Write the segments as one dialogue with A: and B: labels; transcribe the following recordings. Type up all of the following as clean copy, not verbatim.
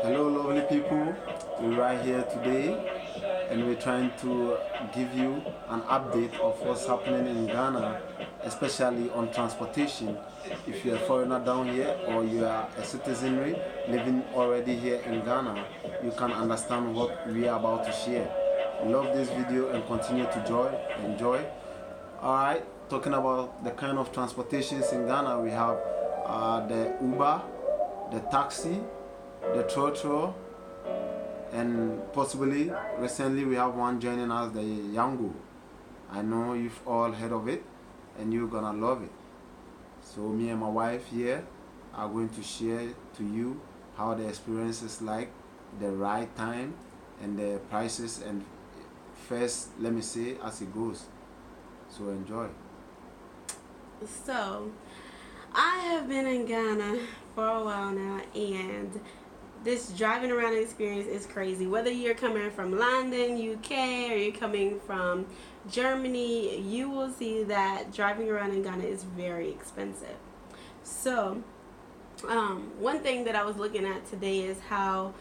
A: Hello, lovely people. We're right here today and we're trying to give you an update of what's happening in Ghana, especially on transportation. If you're a foreigner down here or you are a citizenry living already here in Ghana, you can understand what we are about to share. Love this video and continue to enjoy. Alright, talking about the kind of transportations in Ghana, we have the Uber, the taxi, the trotro, and possibly recently we have one joining us, the Yango. I know you've all heard of it and you're gonna love it. So me and my wife here are going to share to you how the experience is like, the ride time and the prices, and first let me say as it goes. So enjoy.
B: So, I have been in Ghana for a while now, and this driving around experience is crazy. Whether you're coming from London, UK, or you're coming from Germany, you will see that driving around in Ghana is very expensive. So, one thing that I was looking at today is how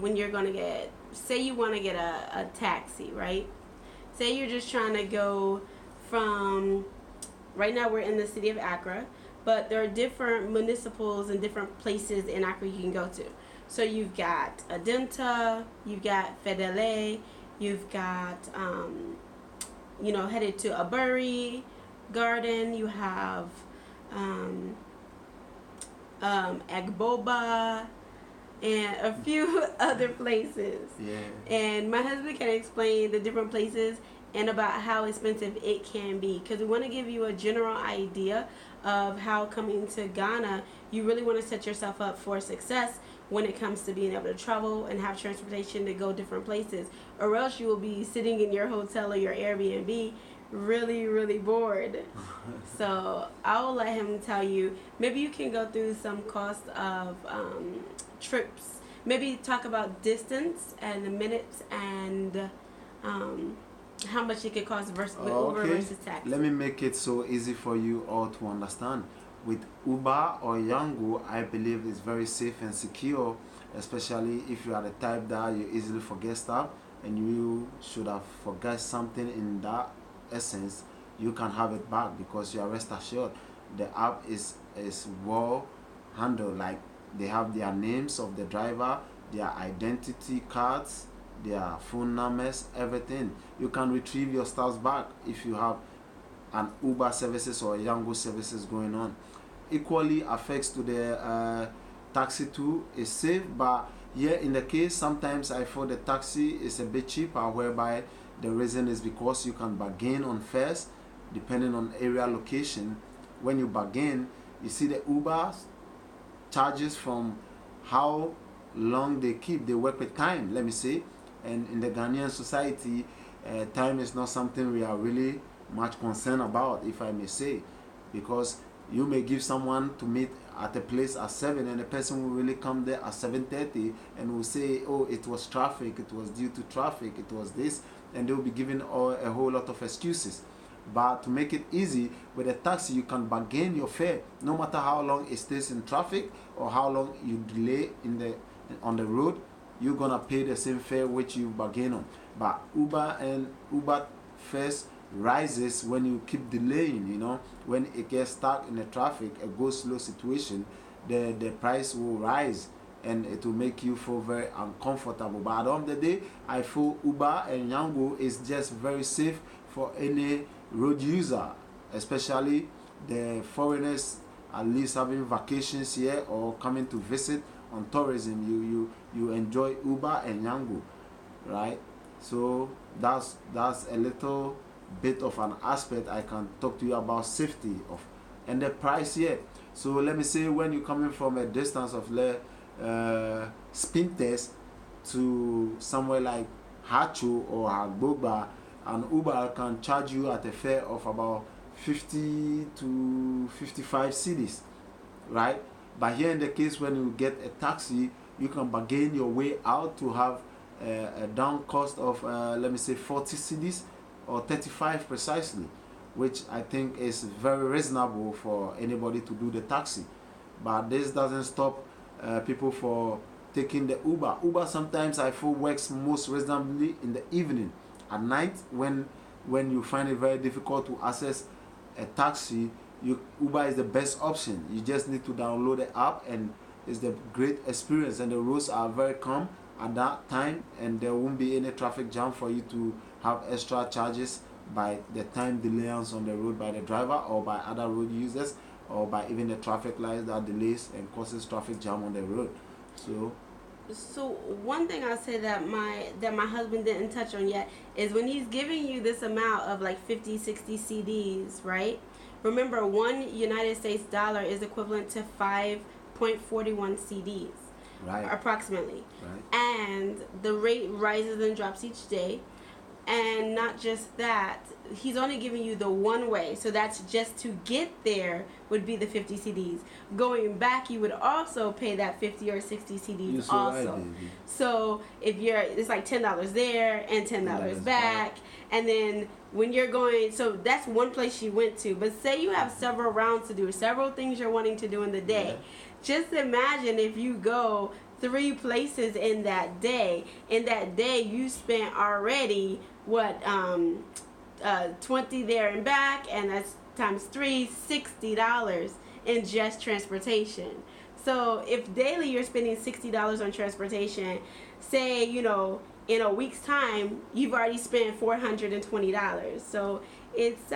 B: when you're going to get, say you want to get a taxi, right? Say you're just trying to go from, right now we're in the city of Accra, but there are different municipals and different places in Accra you can go to. So you've got Adenta, you've got Fedele, you've got, headed to Aburi Garden, you have Agboba, and a few other places.
A: Yeah.
B: And my husband can explain the different places and about how expensive it can be, because we want to give you a general idea of how coming to Ghana, you really want to set yourself up for success when it comes to being able to travel and have transportation to go different places, or else you will be sitting in your hotel or your Airbnb really bored. So I will let him tell you. Maybe you can go through some cost of trips. Maybe talk about distance and the minutes and how much it could cost versus Uber versus taxi.
A: Let me make it so easy for you all to understand. With Uber or Yango, I believe it's very safe and secure, especially if you are the type that you easily forget stuff and you should have forgot something in that essence. You can have it back because you are rest assured the app is well handled. Like, they have their names of the driver, their identity cards, their phone numbers, everything. You can retrieve your stuff back if you have an Uber services or Yango services going on. Equally affects to the taxi too. Is safe, but here in the case sometimes I feel the taxi is a bit cheaper, whereby the reason is because you can bargain on fares depending on area location. When you bargain, you see the Uber charges from how long they work with time, let me say. And in the Ghanaian society, time is not something we are really much concerned about, if I may say, because you may give someone to meet at a place at 7 and the person will really come there at 7:30 and will say, oh, it was traffic, it was due to traffic, it was this, and they will be giving a whole lot of excuses. But to make it easy, with a taxi you can bargain your fare no matter how long it stays in traffic or how long you delay on the road. You're gonna pay the same fare which you bargain on. But Uber fares rises when you keep delaying. When it gets stuck in the traffic, a go slow situation, the price will rise and it will make you feel very uncomfortable. But at the end of the day, I feel Uber and Yango is just very safe for any road user, especially the foreigners at least having vacations here or coming to visit on tourism. You enjoy Uber and Yango, right? So that's a little bit of an aspect I can talk to you about safety of, and the price here. So let me say, when you're coming from a distance of spin test to somewhere like Hacho or Agboba, an Uber can charge you at a fare of about 50 to 55 cedis, right? But here in the case, when you get a taxi, you can bargain your way out to have a down cost of let me say 40 cedis or 35 precisely, which I think is very reasonable for anybody to do the taxi. But this doesn't stop people for taking the Uber. Uber sometimes I feel works most reasonably in the evening. At night, when you find it very difficult to access a taxi, Uber is the best option. You just need to download the app, and it's the great experience. And the roads are very calm at that time, and there won't be any traffic jam for you to have extra charges by the time delays on the road by the driver or by other road users, or by even the traffic lights that delays and causes traffic jam on the road.
B: So one thing I'll say that my husband didn't touch on yet is when he's giving you this amount of like 50, 60 CDs, right? Remember, one United States dollar is equivalent to 5.41 CDs,
A: Right.
B: approximately.
A: Right.
B: And the rate rises and drops each day. And not just that, he's only giving you the one way. So that's just to get there would be the 50 CDs. Going back, you would also pay that 50 or 60 CDs
A: You're so
B: also.
A: right, baby.
B: So if it's like $10 there and $10 back. And then when you're going, so that's one place you went to. But say you have several rounds to do, several things you're wanting to do in the day.
A: Yeah.
B: Just imagine if you go 3 places in that day. In that day, you spent already 20 there and back, and that's times 3, $60 in just transportation. So if daily you're spending $60 on transportation, say in a week's time you've already spent $420. So it's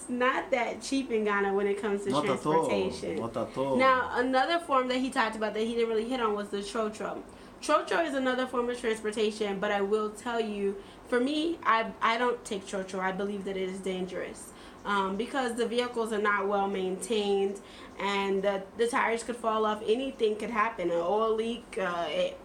B: not that cheap in Ghana when it comes to
A: Not
B: transportation.
A: Not at all.
B: Now, another form that he talked about that he didn't really hit on was the trotro. Trotro is another form of transportation, but I will tell you, for me, I don't take trotro. I believe that it is dangerous because the vehicles are not well maintained, and the tires could fall off. Anything could happen. An oil leak, a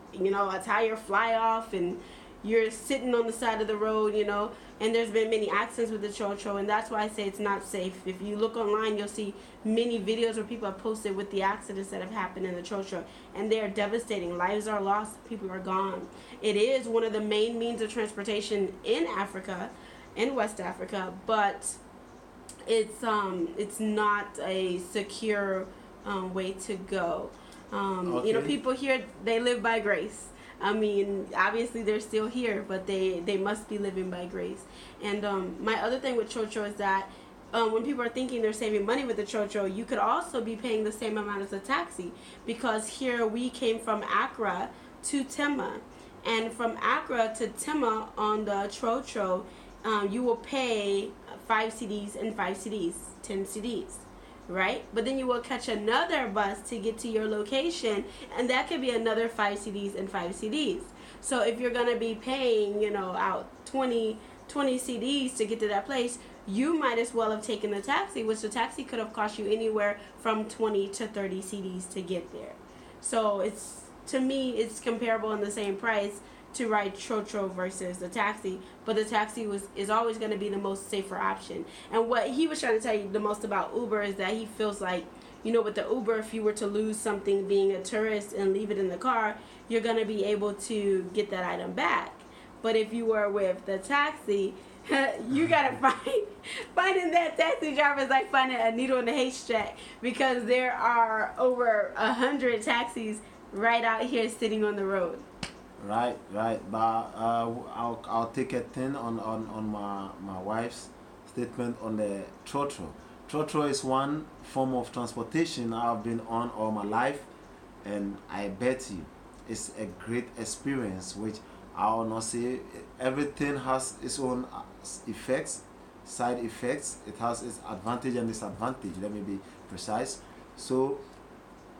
B: tire fly off, and you're sitting on the side of the road, and there's been many accidents with the trotro, and that's why I say it's not safe. If you look online, you'll see many videos where people have posted with the accidents that have happened in the trotro, and they are devastating. Lives are lost, people are gone. It is one of the main means of transportation in Africa, in West Africa, but it's not a secure way to go.
A: Okay.
B: People here, they live by grace. I mean, obviously they're still here, but they must be living by grace. And my other thing with trotro is that when people are thinking they're saving money with the trotro, you could also be paying the same amount as a taxi, because here we came from Accra to Tema, and from Accra to Tema on the trotro, you will pay 5 CDs and 5 CDs, 10 CDs. Right? But then you will catch another bus to get to your location, and that could be another 5 CDs and 5 CDs. So if you're going to be paying, out 20 CDs to get to that place, you might as well have taken the taxi, which the taxi could have cost you anywhere from 20 to 30 CDs to get there. So to me, it's comparable in the same price to ride trotro versus the taxi, but the taxi is always going to be the most safer option. And what he was trying to tell you the most about Uber is that he feels like, with the Uber, if you were to lose something being a tourist and leave it in the car, you're going to be able to get that item back. But if you were with the taxi, you gotta finding that taxi driver is like finding a needle in a haystack, because there are over 100 taxis right out here sitting on the road.
A: Right. But I'll take a thing on my wife's statement on the trotro. Trotro is one form of transportation I've been on all my life, and I bet you it's a great experience, which I will not say everything has its own effects, side effects. It has its advantage and disadvantage. Let me be precise. So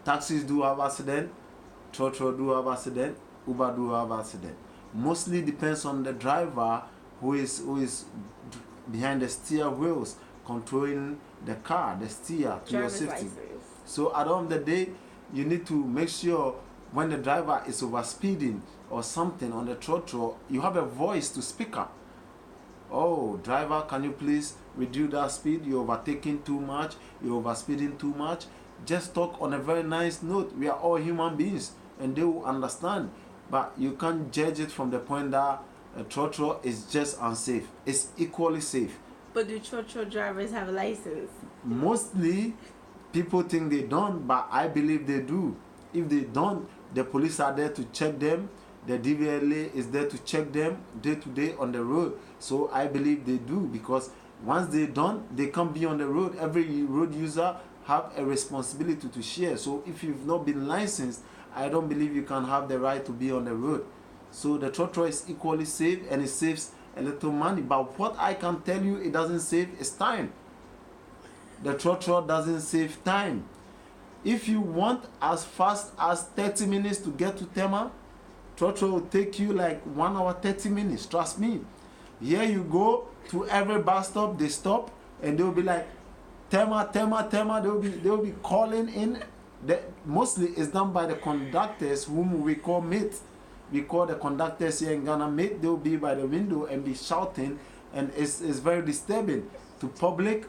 A: taxis do have accident, trotro do have accident, Uber do have accident. Mostly depends on the driver who is behind the steer wheels, controlling the car, the steer to your safety.
B: License.
A: So at the end of the day, you need to make sure when the driver is overspeeding or something on the trotro, you have a voice to speak up. Oh, driver, can you please reduce that speed? You're overtaking too much. You're overspeeding too much. Just talk on a very nice note. We are all human beings, and they will understand. But you can't judge it from the point that a trotro is just unsafe. It's equally safe.
B: But do trotro drivers have a license?
A: Mostly, people think they don't, but I believe they do. If they don't, The police are there to check them. The DVLA is there to check them day to day on the road. So I believe they do, because once they're done, they can't be on the road. Every road user have a responsibility to share. So if you've not been licensed, I don't believe you can have the right to be on the road. So the trotro is equally safe, and it saves a little money. But what I can tell you it doesn't save is time. The trotro doesn't save time. If you want as fast as 30 minutes to get to Tema, trotro will take you like 1 hour 30 minutes. Trust me. Here you go to every bus stop, they stop and they'll be like, Tema, Tema, Tema. They'll be calling in. Mostly it's done by the conductors, whom we call mates. We call the conductors here in Ghana mate. They'll be by the window and be shouting, and it's very disturbing to public.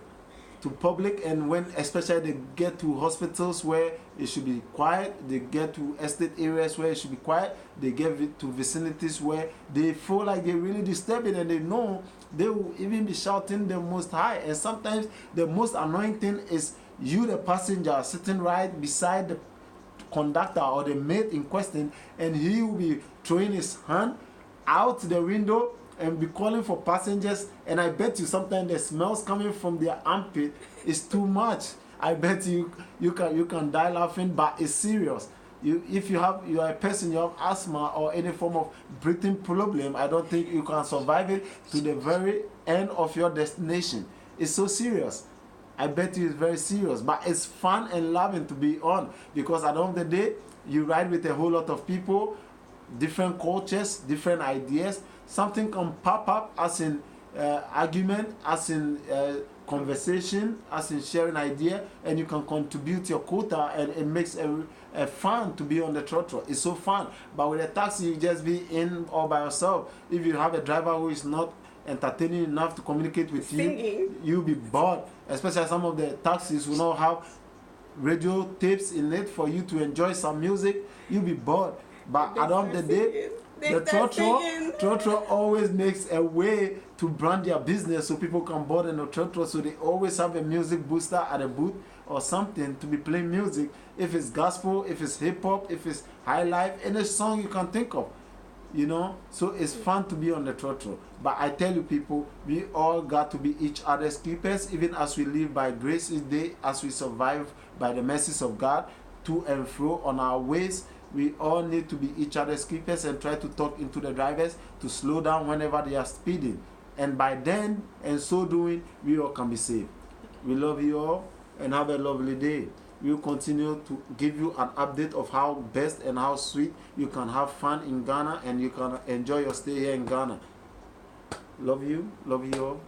A: And when especially they get to hospitals where it should be quiet, they get to estate areas where it should be quiet, they get to vicinities where they feel like they're really disturbing, and they know they will even be shouting the most high. And sometimes the most annoying thing is you, the passenger, sitting right beside the conductor or the mate in question, and he will be throwing his hand out the window and be calling for passengers. And I bet you sometimes the smells coming from their armpit is too much. I bet you can die laughing, but it's serious. If you are a person, you have asthma or any form of breathing problem, I don't think you can survive it to the very end of your destination. It's so serious. I bet you it's very serious, but it's fun and loving to be on, because at the end of the day, you ride with a whole lot of people, different cultures, different ideas. Something can pop up as in argument, as in conversation, as in sharing idea, and you can contribute your quota, and it makes a fun to be on the trotro. It's so fun. But with a taxi, you just be in all by yourself. If you have a driver who is not entertaining enough to communicate with you, you'll be bored. Especially some of the taxis will not have radio tapes in it for you to enjoy some music. You'll be bored. But at the end of the day, the trotro always makes a way to brand their business so people can board in the trotro. So they always have a music booster at a booth or something to be playing music. If it's gospel, if it's hip hop, if it's high life, any song you can think of. You know, so it's fun to be on the trotro. But I tell you people, we all got to be each other's keepers, even as we live by grace each day, as we survive by the mercies of God to and fro on our ways. We all need to be each other's keepers and try to talk into the drivers to slow down whenever they are speeding. And by then, and so doing, we all can be saved. We love you all and have a lovely day. We'll continue to give you an update of how best and how sweet you can have fun in Ghana, and you can enjoy your stay here in Ghana. Love you all.